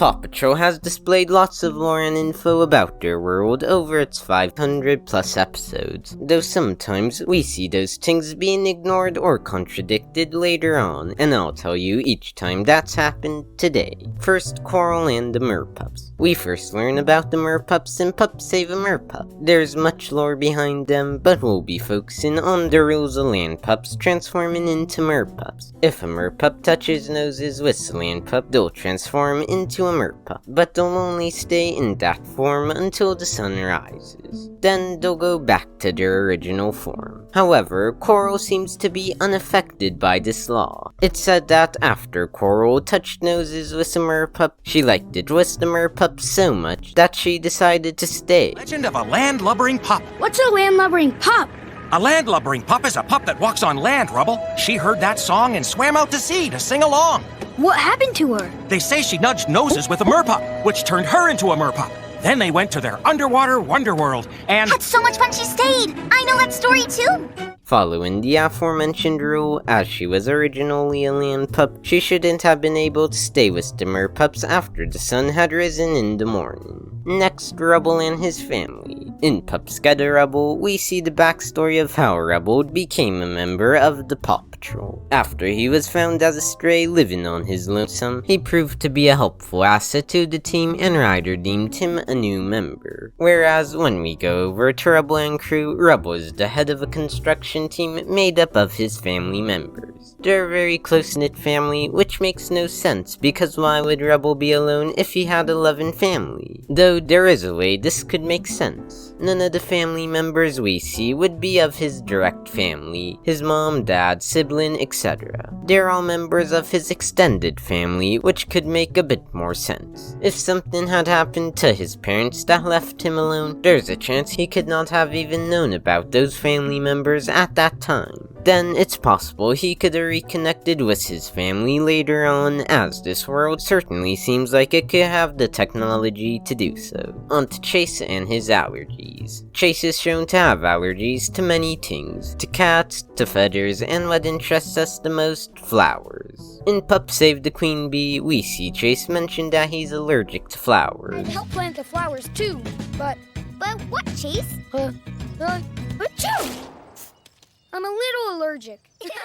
PAW Patrol has displayed lots of lore and info about their world over its 500 plus episodes, though sometimes we see those things being ignored or contradicted later on, and I'll tell you each time that's happened today. First, Coral and the Merpups. We first learn about the Merpups in Pup Save a Merpup. There's much lore behind them, but we'll be focusing on the rules of land pups transforming into Merpups. If a Merpup touches noses with a land pup, they'll transform into a Merpup, but they'll only stay in that form until the sun rises. Then they'll go back to their original form. However, Coral seems to be unaffected by this law. It's said that after Coral touched noses with a Merpup, she liked it with the Merpup so much that she decided to stay. Legend of a land-lubbering pup. What's a land-lubbering pup? A land-lubbering pup is a pup that walks on land, Rubble. She heard that song and swam out to sea to sing along. What happened to her? They say she nudged noses with a Merpup, which turned her into a Merpup. Then they went to their underwater wonderworld and... Had so much fun she stayed! I know that story too! Following the aforementioned rule, as she was originally a land pup, she shouldn't have been able to stay with the Merpups after the sun had risen in the morning. Next, Rubble and his family. In Pups Gather Rubble, we see the backstory of how Rubble became a member of the PAW Patrol. After he was found as a stray living on his lonesome, he proved to be a helpful asset to the team and Ryder deemed him a new member. Whereas when we go over to Rubble and crew, Rubble is the head of a construction team made up of his family members. They're a very close-knit family, which makes no sense because why would Rubble be alone if he had a loving family? Though there is a way this could make sense. None of the family members we see would be of his direct family, his mom, dad, sibling, etc. They're all members of his extended family, which could make a bit more sense. If something had happened to his parents that left him alone, there's a chance he could not have even known about those family members at that time. Then it's possible he could have reconnected with his family later on, as this world certainly seems like it could have the technology to do so. On to Chase and his allergies. Chase is shown to have allergies to many things, to cats, to feathers, and what interests us the most, flowers. In Pup Save the Queen Bee, we see Chase mention that he's allergic to flowers. I'd help plant the flowers too, but... But what, Chase? Achoo! I'm a little allergic.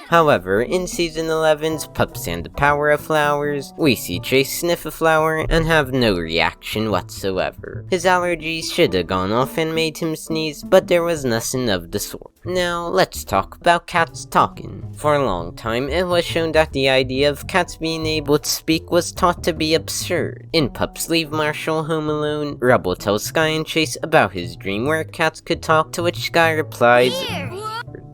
However, in Season 11's Pups and the Power of Flowers, we see Chase sniff a flower and have no reaction whatsoever. His allergies should have gone off and made him sneeze, but there was nothing of the sort. Now, let's talk about cats talking. For a long time, it was shown that the idea of cats being able to speak was thought to be absurd. In Pups Leave Marshall Home Alone, Rubble tells Sky and Chase about his dream where cats could talk, to which Sky replies... Here!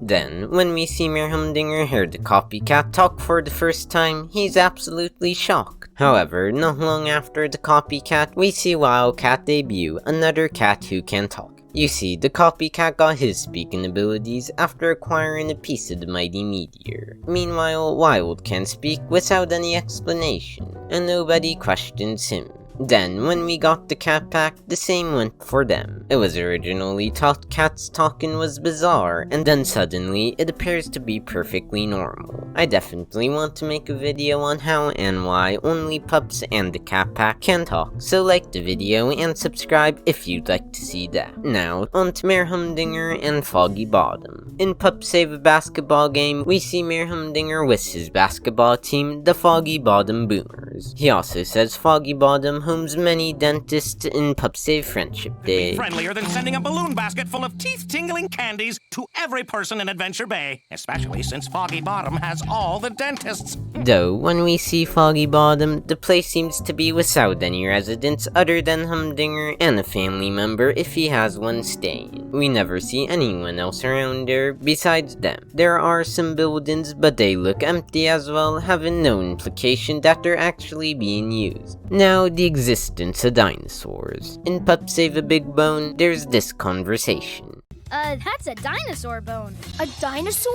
Then, when we see Mayor Humdinger hear the copycat talk for the first time, he's absolutely shocked. However, not long after the copycat, we see Wildcat debut, another cat who can talk. You see, the copycat got his speaking abilities after acquiring a piece of the mighty meteor. Meanwhile, Wild can speak without any explanation, and nobody questions him. Then, when we got the cat pack, the same went for them. It was originally thought cats talking was bizarre, and then suddenly, it appears to be perfectly normal. I definitely want to make a video on how and why only pups and the cat pack can talk, so like the video and subscribe if you'd like to see that. Now, on to Mayor Humdinger and Foggy Bottom. In Pup Save a Basketball Game, we see Mayor Humdinger with his basketball team, the Foggy Bottom Boomers. He also says Foggy Bottom homes many dentists in Pup Save Friendship Day. Friendlier than sending a balloon basket full of teeth-tingling candies to every person in Adventure Bay, especially since Foggy Bottom has all the dentists. Though, when we see Foggy Bottom, the place seems to be without any residents other than Humdinger and a family member if he has one staying. We never see anyone else around there besides them. There are some buildings, but they look empty as well, having no implication that they're actually being used. Now, the existence of dinosaurs. In Pup Save a Big Bone, there's this conversation. That's a dinosaur bone. A dinosaur?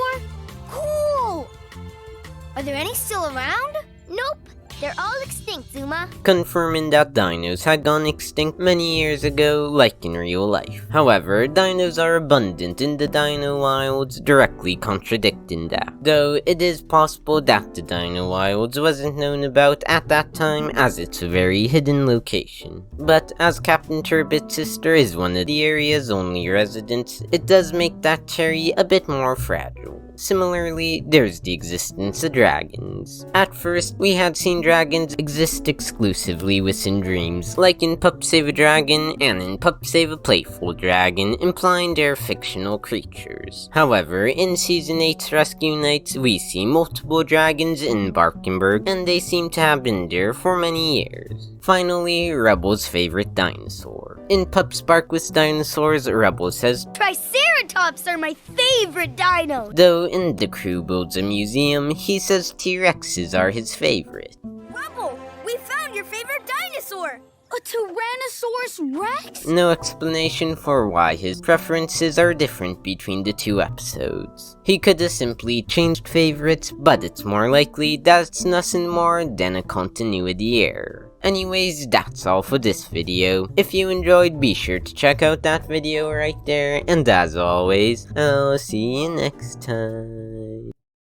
Cool! Are there any still around? Nope. They're all extinct, Zuma. confirming that dinos had gone extinct many years ago, like in real life. However, dinos are abundant in the dino wilds, directly contradicting that. Though it is possible that the dino wilds wasn't known about at that time, as it's a very hidden location. But as Captain Turbot's sister is one of the area's only residents, it does make that cherry a bit more fragile. Similarly, there's the existence of dragons. At first, we had seen dragons exist exclusively within dreams, like in Pup Save a Dragon and in Pup Save a Playful Dragon, implying they're fictional creatures. However, in Season 8's Rescue Nights, we see multiple dragons in Barkenberg, and they seem to have been there for many years. Finally, Rubble's favorite dinosaur. In Pup's Bark with Dinosaurs, Rubble says, Triceratops are my favorite dinos. though in The Crew Builds a Museum, he says T-Rexes are his favorite. Rubble, we found your favorite dinosaur. A Tyrannosaurus Rex? No explanation for why his preferences are different between the two episodes. He could have simply changed favorites, but it's more likely that it's nothing more than a continuity error. Anyways, that's all for this video. If you enjoyed, be sure to check out that video right there, and as always, I'll see you next time.